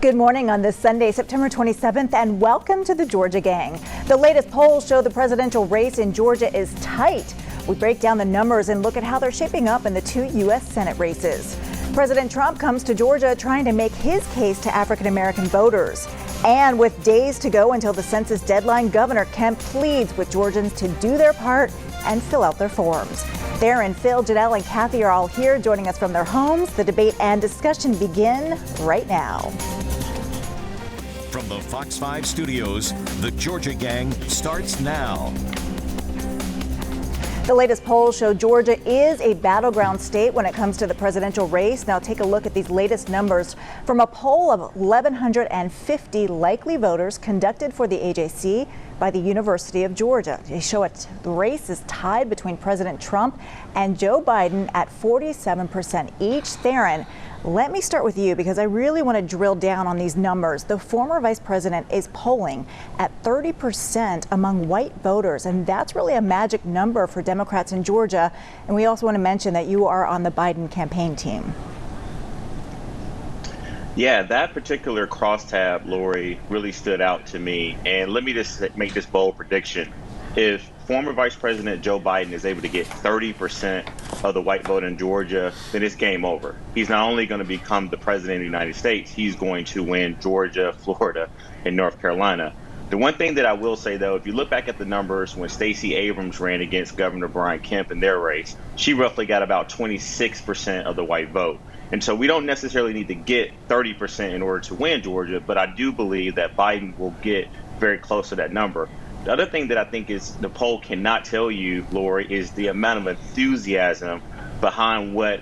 Good morning on this Sunday, September 27th, and welcome to the Georgia Gang. The latest polls show the presidential race in Georgia is tight. We break down the numbers and look at how they're shaping up in the two U.S. Senate races. President Trump comes to Georgia trying to make his case to African-American voters. And with days to go until the census deadline, Governor Kemp pleads with Georgians to do their part and fill out their forms. Theron, Phil, Janelle, and Kathy are all here joining us from their homes. The debate and discussion begin right now. From the Fox 5 studios, the Georgia Gang starts now. The latest polls show Georgia is a battleground state when it comes to the presidential race. Now take a look at these latest numbers from a poll of 1,150 likely voters conducted for the AJC by the University of Georgia. They show the race is tied between President Trump and Joe Biden at 47% each. Theron, let me start with you because I really want to drill down on these numbers. The former vice president is polling at 30% among white voters, and that's really a magic number for Democrats in Georgia. And we also want to mention that you are on the Biden campaign team. Yeah, that particular crosstab, Lori, really stood out to me. And let me just make this bold prediction. If former Vice President Joe Biden is able to get 30% of the white vote in Georgia, then it's game over. He's not only going to become the president of the United States, he's going to win Georgia, Florida, and North Carolina. The one thing that I will say, though, if you look back at the numbers when Stacey Abrams ran against Governor Brian Kemp in their race, she roughly got about 26% of the white vote. And so we don't necessarily need to get 30% in order to win Georgia, but I do believe that Biden will get very close to that number. The other thing that I think is the poll cannot tell you, Lori, is the amount of enthusiasm behind what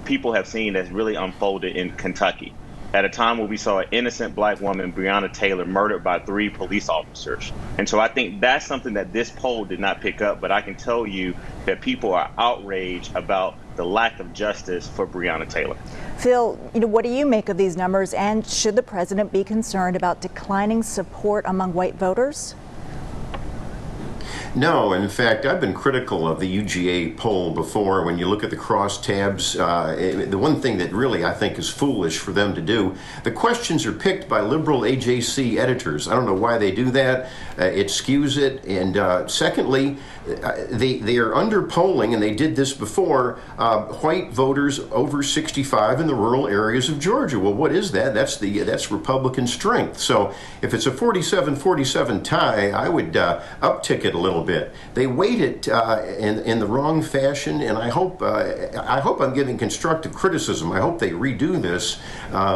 people have seen that's really unfolded in Kentucky. At a time where we saw an innocent black woman, Breonna Taylor, murdered by 3 police officers. And so I think that's something that this poll did not pick up, but I can tell you that people are outraged about the lack of justice for Breonna Taylor. Phil, what do you make of these numbers, and should the president be concerned about declining support among white voters? No, in fact, I've been critical of the UGA poll before. When you look at the crosstabs, the one thing that really I think is foolish for them to do, the questions are picked by liberal AJC editors. I don't know why they do that. It skews it. And secondly, they are under-polling, and they did this before, white voters over 65 in the rural areas of Georgia. Well, what is that? That's Republican strength. So if it's a 47-47 tie, I would uptick it a little bit. They weight it in the wrong fashion, and I hope I'm giving constructive criticism. I hope they redo this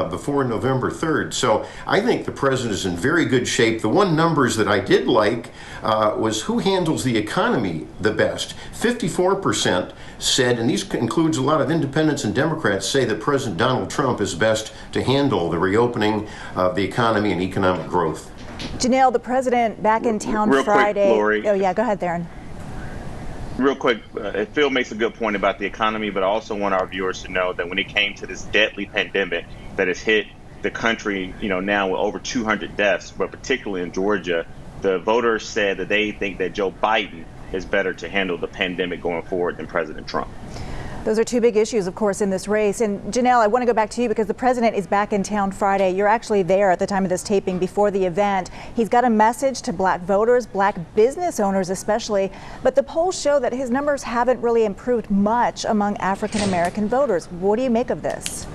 before November 3rd. So I think the president is in very good shape. The one numbers that I did like was who handles the economy the best. 54% said, and these includes a lot of independents and Democrats, say that President Donald Trump is best to handle the reopening of the economy and economic growth. Janelle, the president back in town Friday. Quick, Lori. Oh, yeah, go ahead, Theron. Real quick, Phil makes a good point about the economy, but I also want our viewers to know that when it came to this deadly pandemic that has hit the country, now with over 200 deaths, but particularly in Georgia, the voters said that they think that Joe Biden is better to handle the pandemic going forward than President Trump. Those are two big issues, of course, in this race. And Janelle, I want to go back to you because the president is back in town Friday. You're actually there at the time of this taping before the event. He's got a message to black voters, black business owners especially, but the polls show that his numbers haven't really improved much among African-American voters. What do you make of this?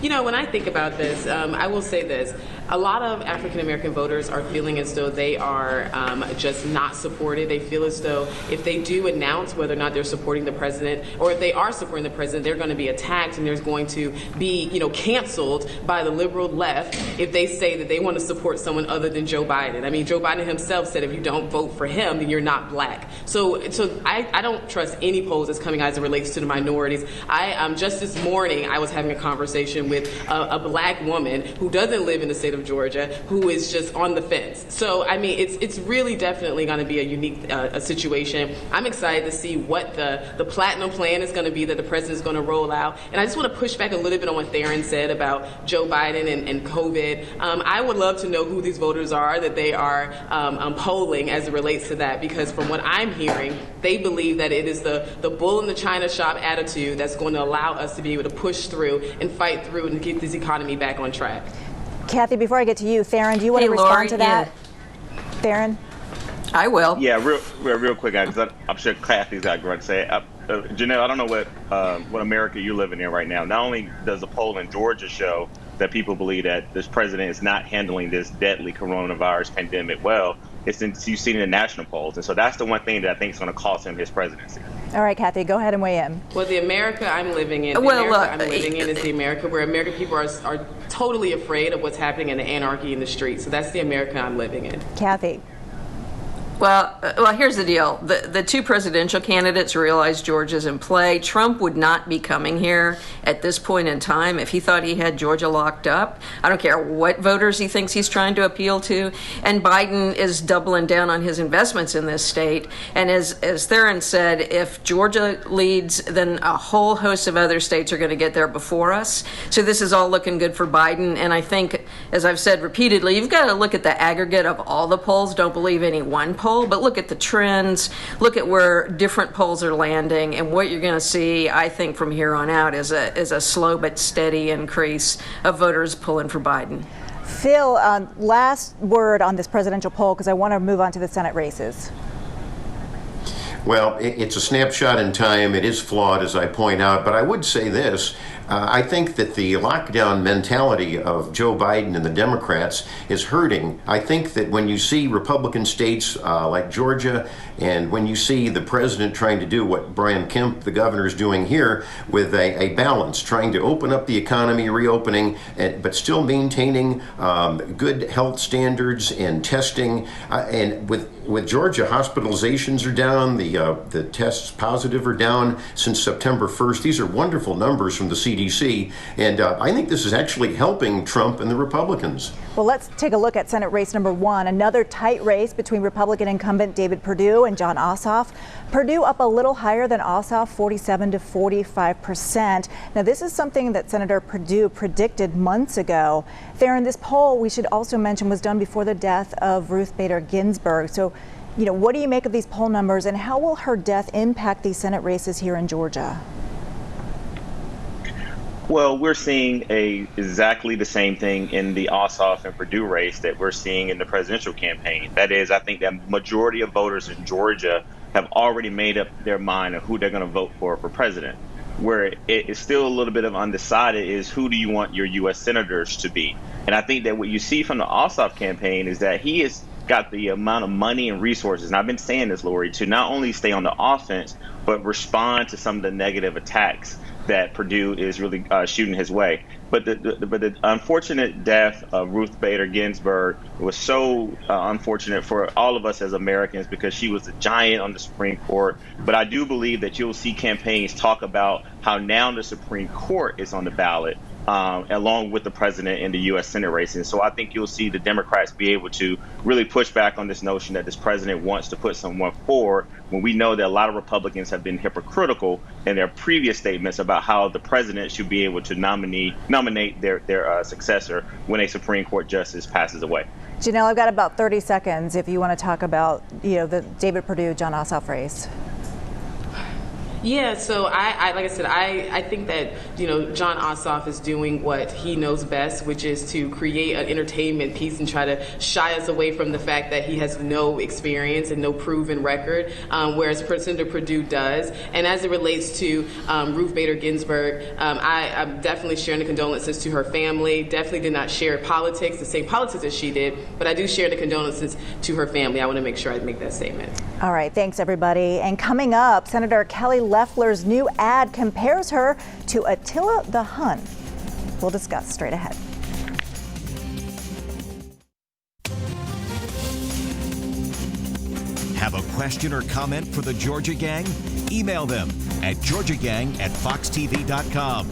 When I think about this, I will say this. A lot of African-American voters are feeling as though they are just not supported. They feel as though if they do announce whether or not they're supporting the president, or if they are supporting the president, they're going to be attacked and there's going to be, canceled by the liberal left if they say that they want to support someone other than Joe Biden. I mean, Joe Biden himself said if you don't vote for him, then you're not black. So I don't trust any polls that's coming out as it relates to the minorities. Just this morning, I was having a conversation with a black woman who doesn't live in the state of Georgia, who is just on the fence. So, I mean, it's really definitely going to be a unique situation. I'm excited to see what the platinum plan is going to be that the president is going to roll out. And I just want to push back a little bit on what Theron said about Joe Biden and COVID. I would love to know who these voters are that they are polling as it relates to that, because from what I'm hearing, they believe that it is the bull in the china shop attitude that's going to allow us to be able to push through and fight through through and get this economy back on track. Kathy, before I get to you, Theron, do you want to respond Lori, to that? Theron? I will. Yeah, real quick, guys. I'm sure Kathy's got great to say. Janelle, I don't know what America you're living in right now. Not only does the poll in Georgia show that people believe that this president is not handling this deadly coronavirus pandemic well, you've seen in the national polls. And so that's the one thing that I think is going to cost him his presidency. All right, Kathy, go ahead and weigh in. Well, the America I'm living in, is the America where American people are totally afraid of what's happening and the anarchy in the streets. So that's the America I'm living in. Kathy? Well, here's the deal. The two presidential candidates realize Georgia's in play. Trump would not be coming here at this point in time if he thought he had Georgia locked up. I don't care what voters he thinks he's trying to appeal to. And Biden is doubling down on his investments in this state. And as Theron said, if Georgia leads, then a whole host of other states are going to get there before us. So this is all looking good for Biden. And I think, as I've said repeatedly, you've got to look at the aggregate of all the polls. Don't believe any one poll. But look at the trends, look at where different polls are landing, and what you're going to see, I think, from here on out is a slow but steady increase of voters pulling for Biden. Phil, last word on this presidential poll, because I want to move on to the Senate races. Well, it's a snapshot in time. It is flawed, as I point out, but I would say this. I think that the lockdown mentality of Joe Biden and the Democrats is hurting. I think that when you see Republican states like Georgia, and when you see the president trying to do what Brian Kemp, the governor, is doing here with a balance, trying to open up the economy, reopening, but still maintaining good health standards and testing. And with Georgia, hospitalizations are down, the tests positive are down since September 1st. These are wonderful numbers from the CDC. And I think this is actually helping Trump and the Republicans. Well, let's take a look at Senate race number 1, another tight race between Republican incumbent David Perdue and Jon Ossoff. Perdue up a little higher than Ossoff, 47 to 45%. Now, this is something that Senator Perdue predicted months ago. Theron, this poll, we should also mention, was done before the death of Ruth Bader Ginsburg. So, what do you make of these poll numbers, and how will her death impact these Senate races here in Georgia? Well, we're seeing exactly the same thing in the Ossoff and Perdue race that we're seeing in the presidential campaign. That is, I think that majority of voters in Georgia have already made up their mind of who they're going to vote for president. Where it is still a little bit of undecided is who do you want your U.S. senators to be? And I think that what you see from the Ossoff campaign is that he has got the amount of money and resources, and I've been saying this, Lori, to not only stay on the offense, but respond to some of the negative attacks that Perdue is really shooting his way. But the unfortunate death of Ruth Bader Ginsburg was so unfortunate for all of us as Americans because she was a giant on the Supreme Court. But I do believe that you'll see campaigns talk about how now the Supreme Court is on the ballot, along with the president in the U.S. Senate race. And so I think you'll see the Democrats be able to really push back on this notion that this president wants to put someone forward, when we know that a lot of Republicans have been hypocritical in their previous statements about how the president should be able to nominate their successor when a Supreme Court justice passes away. Janelle, I've got about 30 seconds if you want to talk about, the David Perdue, Jon Ossoff race. Yeah, so I like I said, I think that, Jon Ossoff is doing what he knows best, which is to create an entertainment piece and try to shy us away from the fact that he has no experience and no proven record, whereas Senator Perdue does. And as it relates to Ruth Bader Ginsburg, I'm definitely sharing the condolences to her family. Definitely did not share politics, the same politics as she did, but I do share the condolences to her family. I want to make sure I make that statement. All right, thanks everybody. And coming up, Senator Kelly Loeffler's new ad compares her to Attila the Hun. We'll discuss straight ahead. Have a question or comment for the Georgia Gang? Email them at georgiagang@foxtv.com.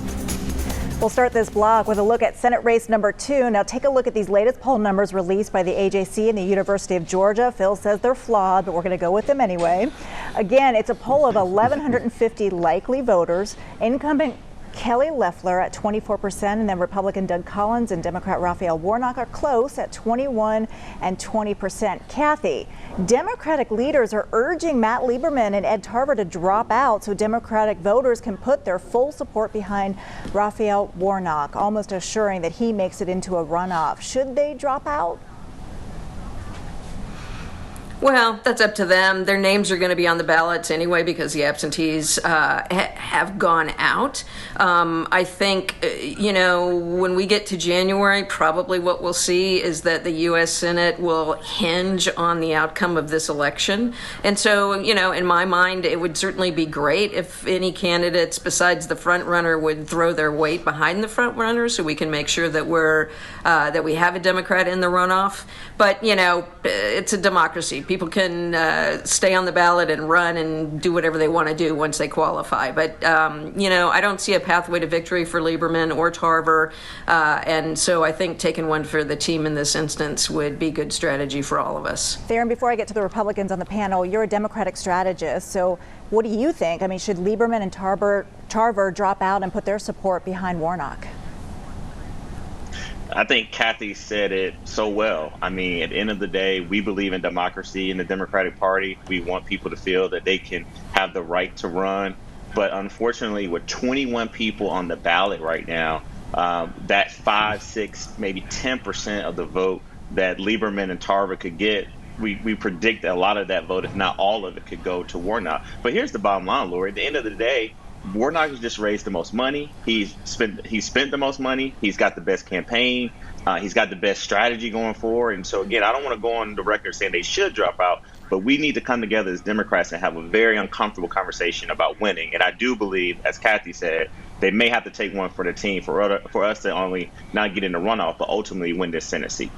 We'll start this block with a look at Senate race number 2. Now take a look at these latest poll numbers released by the AJC and the University of Georgia. Phil says they're flawed, but we're going to go with them anyway. Again, it's a poll of 1,150 likely voters. Incumbent Kelly Loeffler at 24%, and then Republican Doug Collins and Democrat Raphael Warnock are close at 21 and 20%. Kathy, Democratic leaders are urging Matt Lieberman and Ed Tarver to drop out so Democratic voters can put their full support behind Raphael Warnock, almost assuring that he makes it into a runoff. Should they drop out? Well, that's up to them. Their names are going to be on the ballots anyway because the absentees have gone out. I think, when we get to January, probably what we'll see is that the U.S. Senate will hinge on the outcome of this election. And so, in my mind, it would certainly be great if any candidates besides the front runner would throw their weight behind the front runner so we can make sure that that we have a Democrat in the runoff. But, it's a democracy. People can stay on the ballot and run and do whatever they want to do once they qualify. But, I don't see a pathway to victory for Lieberman or Tarver. And so I think taking one for the team in this instance would be good strategy for all of us. Theron, before I get to the Republicans on the panel, you're a Democratic strategist. So what do you think? I mean, should Lieberman and Tarver drop out and put their support behind Warnock? I think Kathy said it so well. I mean, at the end of the day, we believe in democracy in the Democratic Party. We want people to feel that they can have the right to run. But unfortunately, with 21 people on the ballot right now, that 5, 6, maybe 10% of the vote that Lieberman and Tarver could get, we predict that a lot of that vote, if not all of it, could go to Warnock. But here's the bottom line, Lori. At the end of the day, Warnock has just raised the most money. He's spent the most money. He's got the best campaign. He's got the best strategy going forward. And so, again, I don't want to go on the record saying they should drop out, but we need to come together as Democrats and have a very uncomfortable conversation about winning. And I do believe, as Kathy said, they may have to take one for the team for us to only not get in the runoff, but ultimately win this Senate seat.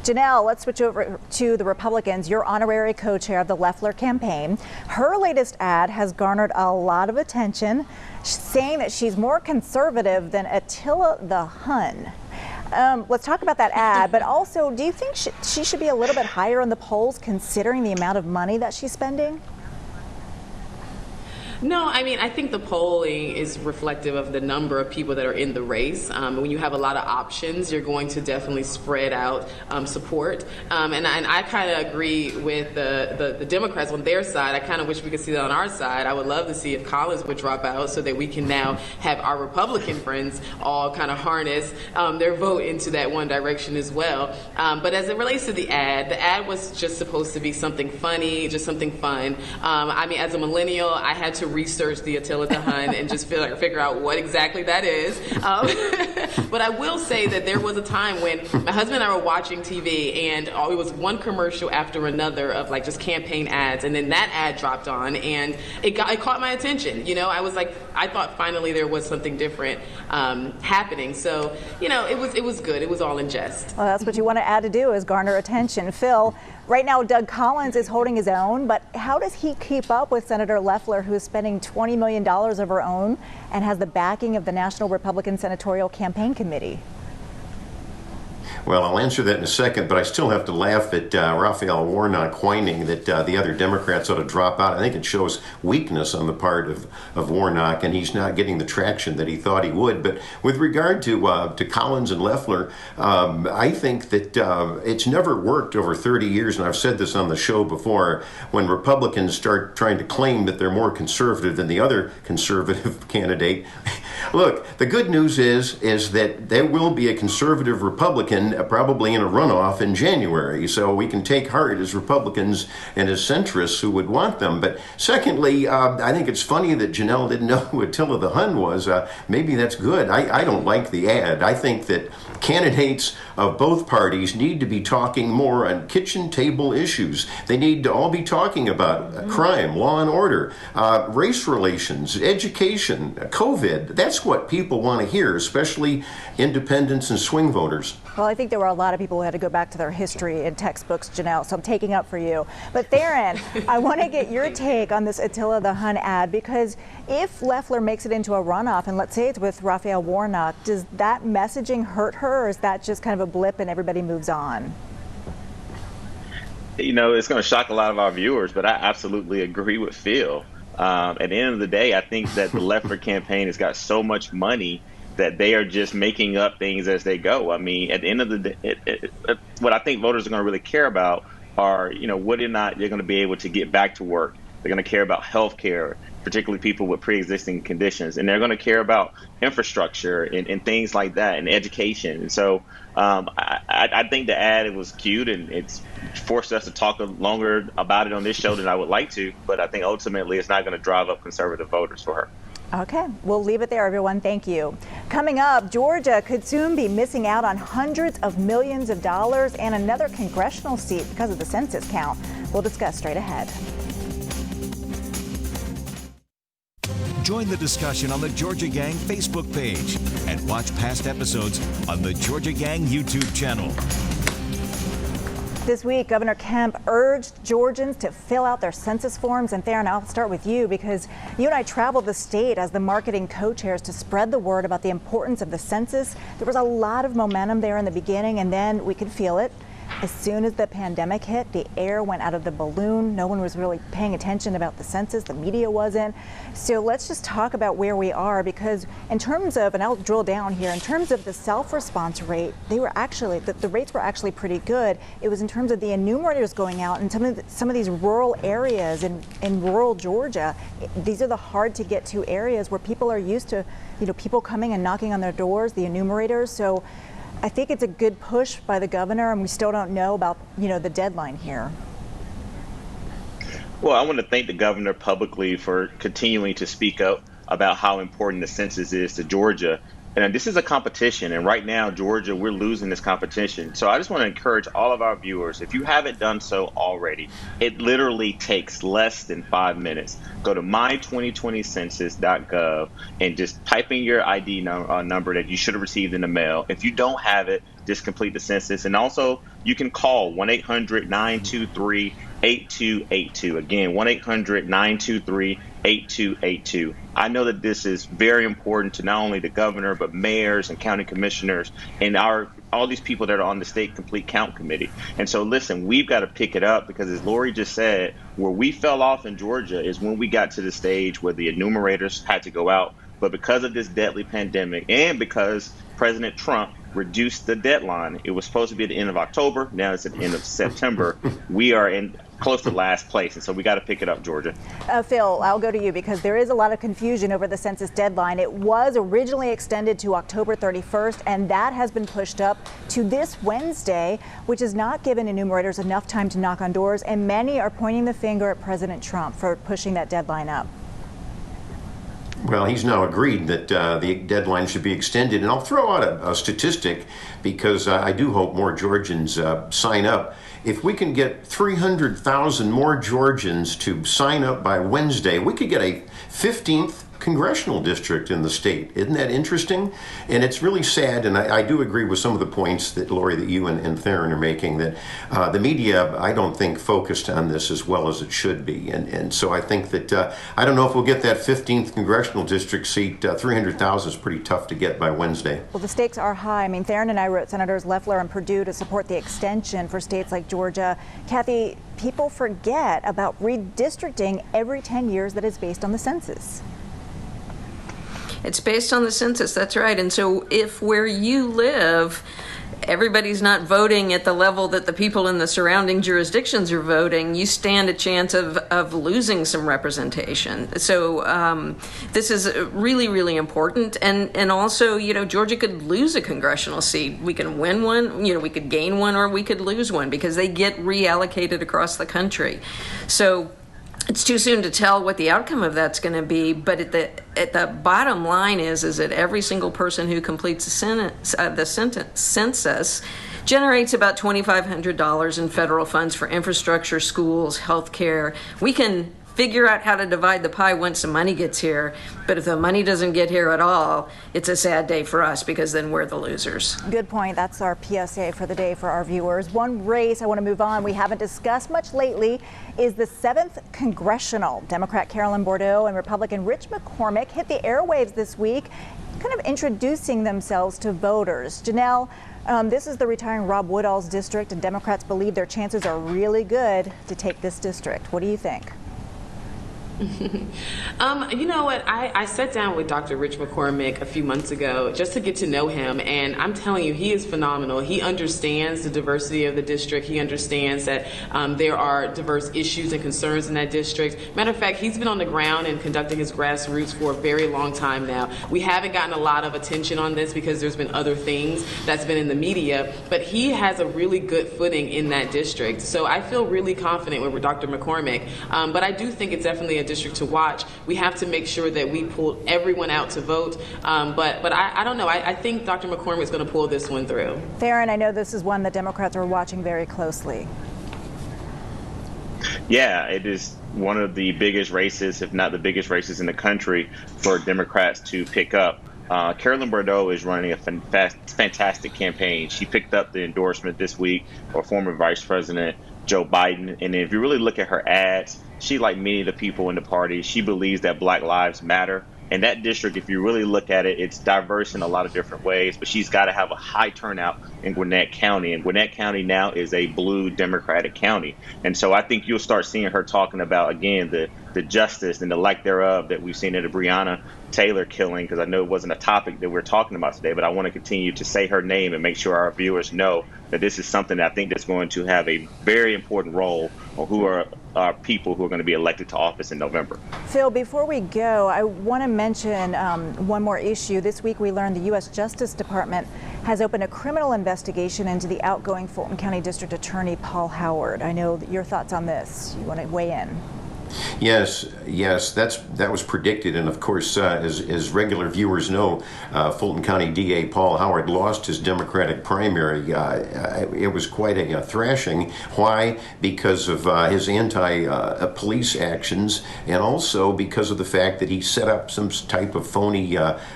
Janelle, let's switch over to the Republicans. You're honorary co-chair of the Loeffler campaign. Her latest ad has garnered a lot of attention, saying that she's more conservative than Attila the Hun. Let's talk about that ad, but also, do you think she should be a little bit higher in the polls considering the amount of money that she's spending? No, I mean, I think the polling is reflective of the number of people that are in the race. When you have a lot of options, you're going to definitely spread out support. And I kind of agree with the Democrats on their side. I kind of wish we could see that on our side. I would love to see if Collins would drop out so that we can now have our Republican friends all kind of harness their vote into that one direction as well. But as it relates to the ad was just supposed to be something funny, just something fun. I mean, as a millennial, I had to research the Attila the Hun and just figure out what exactly that is. But I will say that there was a time when my husband and I were watching TV and it was one commercial after another of like just campaign ads, and then that ad dropped on and it caught my attention. I was like, I thought finally there was something different happening. So it was good. It was all in jest. Well, that's what you want an ad to do, is garner attention. Phil, right now Doug Collins is holding his own, but how does he keep up with Senator Loeffler, who is spending $20 million of her own and has the backing of the National Republican Senatorial Campaign Committee? Well, I'll answer that in a second, but I still have to laugh at Raphael Warnock whining that the other Democrats ought to drop out. I think it shows weakness on the part of Warnock, and he's not getting the traction that he thought he would. But with regard to Collins and Loeffler, I think that it's never worked over 30 years, and I've said this on the show before, when Republicans start trying to claim that they're more conservative than the other conservative candidate. Look, the good news is that there will be a conservative Republican probably in a runoff in January, so we can take heart as Republicans and as centrists who would want them. But secondly, I think it's funny that Janelle didn't know who Attila the Hun was. Maybe that's good. I don't like the ad. I think that candidates of both parties need to be talking more on kitchen table issues. They need to all be talking about crime, law and order, race relations, education, COVID. That's what people want to hear, especially independents and swing voters. Well, I think there were a lot of people who had to go back to their history in textbooks, Janelle, so I'm taking up for you. But Theron, I want to get your take on this Attila the Hun ad, because if Loeffler makes it into a runoff, and let's say it's with Raphael Warnock, does that messaging hurt her, or is that just kind of a blip and everybody moves on? It's going to shock a lot of our viewers, but I absolutely agree with Phil. At the end of the day, I think that the Leffler campaign has got so much money that they are just making up things as they go. I mean, at the end of the day, what I think voters are going to really care about are, whether or not they're going to be able to get back to work. They're going to care about health care, particularly people with pre-existing conditions, and they're going to care about infrastructure and things like that, and education. And so I think the ad, it was cute, and it's forced us to talk longer about it on this show than I would like to, but I think ultimately it's not going to drive up conservative voters for her. Okay, we'll leave it there, everyone. Thank you. Coming up, Georgia could soon be missing out on hundreds of millions of dollars and another congressional seat because of the census count. We'll discuss straight ahead. Join the discussion on the Georgia Gang Facebook page and watch past episodes on the Georgia Gang YouTube channel. This week, Governor Kemp urged Georgians to fill out their census forms. And Theron, I'll start with you because you and I traveled the state as the marketing co-chairs to spread the word about the importance of the census. There was a lot of momentum there in the beginning, and then we could feel it. As soon as the pandemic hit, the air went out of the balloon. No one was really paying attention about the census. The media wasn't. So let's just talk about where we are, because in terms of, and I'll drill down here, in terms of the self-response rate, they were actually, the rates were actually pretty good. It was in terms of the enumerators going out in some of these rural areas in rural Georgia. These are the hard to get to areas where people are used to, people coming and knocking on their doors, the enumerators. So I think it's a good push by the governor, and we still don't know about, the deadline here. Well, I want to thank the governor publicly for continuing to speak up about how important the census is to Georgia. And this is a competition, and right now, Georgia, we're losing this competition. So I just want to encourage all of our viewers, if you haven't done so already, it literally takes less than 5 minutes. Go to my2020census.gov and just type in your ID number that you should have received in the mail. If you don't have it, just complete the census. And also, you can call 1-800-923-8282. Again, 1-800-923-8282. I know that this is very important to not only the governor, but mayors and county commissioners and all these people that are on the state complete count committee. And so, listen, we've got to pick it up, because as Lori just said, where we fell off in Georgia is when we got to the stage where the enumerators had to go out. But because of this deadly pandemic, and because President Trump reduced the deadline, it was supposed to be at the end of October. Now it's at the end of September. We are in close to last place, and so we got to pick it up, Georgia. Phil, I'll go to you because there is a lot of confusion over the census deadline. It was originally extended to October 31st, and that has been pushed up to this Wednesday, which has not given enumerators enough time to knock on doors, and many are pointing the finger at President Trump for pushing that deadline up. Well, he's now agreed that the deadline should be extended. And I'll throw out a statistic, because I do hope more Georgians sign up. If we can get 300,000 more Georgians to sign up by Wednesday, we could get a 15th congressional district in the state. Isn't that interesting? And it's really sad, and I do agree with some of the points that, Lori, that you and Theron are making, that the media, I don't think, focused on this as well as it should be. And so I think that, I don't know if we'll get that 15th congressional district seat. 300,000 is pretty tough to get by Wednesday. Well, the stakes are high. I mean, Theron and I wrote Senators Loeffler and Perdue to support the extension for states like Georgia. Kathy, people forget about redistricting every 10 years that is based on the census. It's based on the census, that's right. And so if where you live, everybody's not voting at the level that the people in the surrounding jurisdictions are voting, you stand a chance of losing some representation. So this is really, really important. And also, Georgia could lose a congressional seat. We can win one, we could gain one, or we could lose one, because they get reallocated across the country. So it's too soon to tell what the outcome of that's going to be, but at the bottom line is that every single person who completes the census generates about $2,500 in federal funds for infrastructure, schools, health care. We can figure out how to divide the pie once the money gets here, but if the money doesn't get here at all, it's a sad day for us, because then we're the losers. Good point. That's our PSA for the day for our viewers. One race I want to move on, we haven't discussed much lately, is the 7th Congressional. Democrat Carolyn Bourdeaux and Republican Rich McCormick hit the airwaves this week, kind of introducing themselves to voters. Janelle, this is the retiring Rob Woodall's district, and Democrats believe their chances are really good to take this district. What do you think? You know what? I sat down with Dr. Rich McCormick a few months ago just to get to know him, and I'm telling you, he is phenomenal. He understands the diversity of the district. He understands that there are diverse issues and concerns in that district. Matter of fact, he's been on the ground and conducting his grassroots for a very long time now. We haven't gotten a lot of attention on this because there's been other things that's been in the media, but he has a really good footing in that district. So I feel really confident with Dr. McCormick, but I do think it's definitely a district to watch. We have to make sure that we pull everyone out to vote, but I don't know. I think Dr. McCormick is going to pull this one through. Farron, I know this is one that Democrats are watching very closely. Yeah, it is one of the biggest races, if not the biggest races in the country for Democrats to pick up. Carolyn Bordeaux is running a fantastic campaign. She picked up the endorsement this week for former Vice President Joe Biden. And if you really look at her ads, she, like many of the people in the party, she believes that Black lives matter. And that district, if you really look at it, it's diverse in a lot of different ways, but she's got to have a high turnout in Gwinnett County. And Gwinnett County now is a blue Democratic county. And so I think you'll start seeing her talking about, again, the justice and the lack thereof that we've seen in the Breonna Taylor killing, because I know it wasn't a topic that we're talking about today, but I want to continue to say her name and make sure our viewers know that this is something that I think that's going to have a very important role on who are people who are going to be elected to office in November. Phil, before we go, I want to mention one more issue. This week we learned the U.S. Justice Department has opened a criminal investigation into the outgoing Fulton County District Attorney Paul Howard. I know your thoughts on this. You want to weigh in? Yes, that was predicted, and of course, as regular viewers know, Fulton County DA Paul Howard lost his Democratic primary. It was quite a thrashing. Why? Because of his anti-police actions, and also because of the fact that he set up some type of phony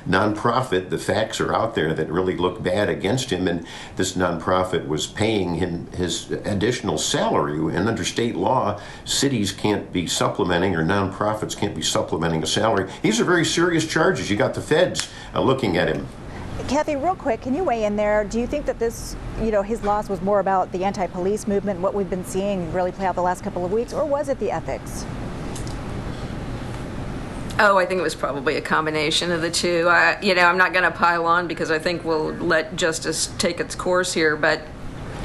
nonprofit. The facts are out there that really look bad against him, and this nonprofit was paying him his additional salary. And under state law, cities can't be supplementing, or nonprofits can't be supplementing a salary. These are very serious charges. You got the feds looking at him. Kathy, real quick, can you weigh in there? Do you think that this, his loss was more about the anti-police movement, what we've been seeing really play out the last couple of weeks, or was it the ethics? Oh, I think it was probably a combination of the two. I'm not going to pile on because I think we'll let justice take its course here. But,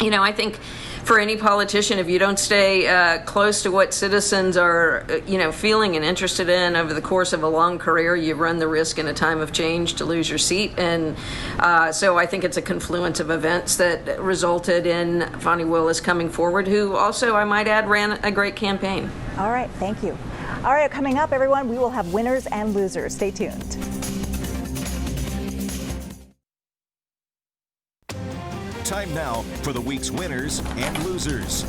I think for any politician, if you don't stay close to what citizens are, feeling and interested in over the course of a long career, you run the risk in a time of change to lose your seat. And so I think it's a confluence of events that resulted in Fonnie Willis coming forward, who also, I might add, ran a great campaign. All right, thank you. All right, coming up, everyone, we will have winners and losers. Stay tuned. Time now for the week's winners and losers.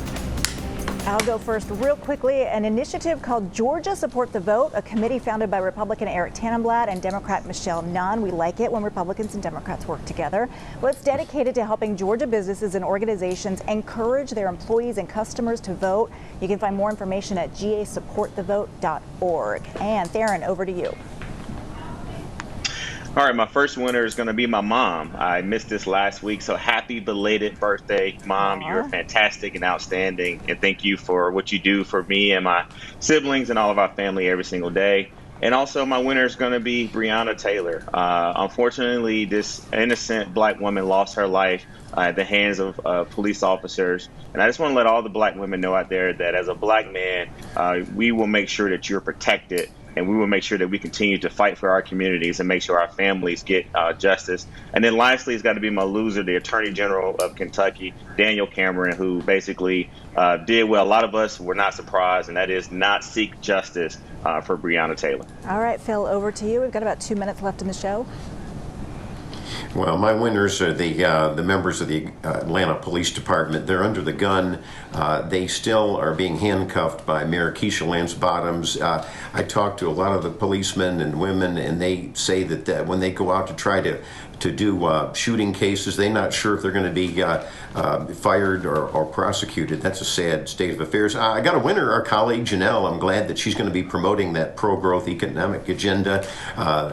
I'll go first real quickly. An initiative called Georgia Support the Vote, a committee founded by Republican Eric Tannenblatt and Democrat Michelle Nunn. We like it when Republicans and Democrats work together. Well, it's dedicated to helping Georgia businesses and organizations encourage their employees and customers to vote. You can find more information at gasupportthevote.org. And Theron, over to you. All right, my first winner is going to be my mom. I missed this last week, so happy belated birthday, Mom. You're fantastic and outstanding, and thank you for what you do for me and my siblings and all of our family every single day. And also, my winner is going to be Breonna Taylor. Unfortunately, this innocent Black woman lost her life at the hands of police officers. And I just want to let all the Black women know out there that as a Black man, we will make sure that you're protected. And we will make sure that we continue to fight for our communities and make sure our families get justice. And then lastly, it's got to be my loser, the Attorney General of Kentucky, Daniel Cameron, who basically did what a lot of us were not surprised, and that is not seek justice for Breonna Taylor. All right, Phil, over to you. We've got about 2 minutes left in the show. Well, my winners are the members of the Atlanta Police Department. They're under the gun. They still are being handcuffed by Mayor Keisha Lance Bottoms. I talked to a lot of the policemen and women, and they say that when they go out to try to do shooting cases, they're not sure if they're going to be fired or prosecuted. That's a sad state of affairs. I got a winner, our colleague Janelle. I'm glad that she's going to be promoting that pro-growth economic agenda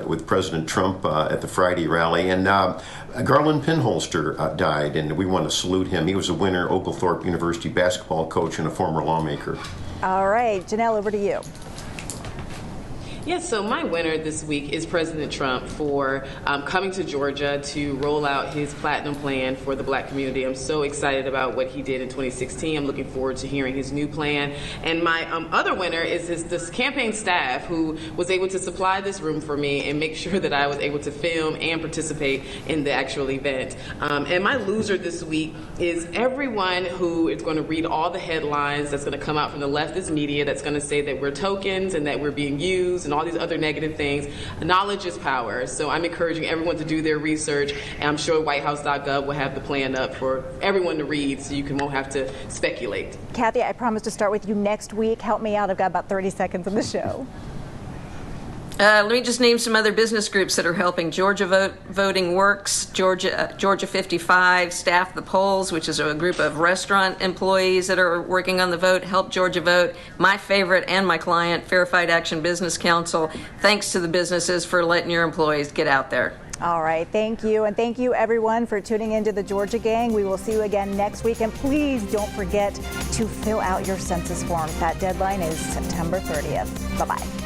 with President Trump at the Friday rally. And Garland Pinholster died, and we want to salute him. He was a winner, Oglethorpe University basketball coach and a former lawmaker. All right, Janelle, over to you. Yes, so my winner this week is President Trump for coming to Georgia to roll out his platinum plan for the Black community. I'm so excited about what he did in 2016. I'm looking forward to hearing his new plan. And my other winner is this campaign staff who was able to supply this room for me and make sure that I was able to film and participate in the actual event. And my loser this week is everyone who is going to read all the headlines that's going to come out from the leftist media that's going to say that we're tokens and that we're being used and all these other negative things. Knowledge is power. So I'm encouraging everyone to do their research, and I'm sure whitehouse.gov will have the plan up for everyone to read so won't have to speculate. Kathy, I promise to start with you next week. Help me out. I've got about 30 seconds in the show. Let me just name some other business groups that are helping. Georgia Voting Works, Georgia 55, Staff the Polls, which is a group of restaurant employees that are working on the vote, Help Georgia Vote, my favorite and my client, Verified Action Business Council. Thanks to the businesses for letting your employees get out there. All right, thank you. And thank you, everyone, for tuning into the Georgia Gang. We will see you again next week. And please don't forget to fill out your census forms. That deadline is September 30th. Bye-bye.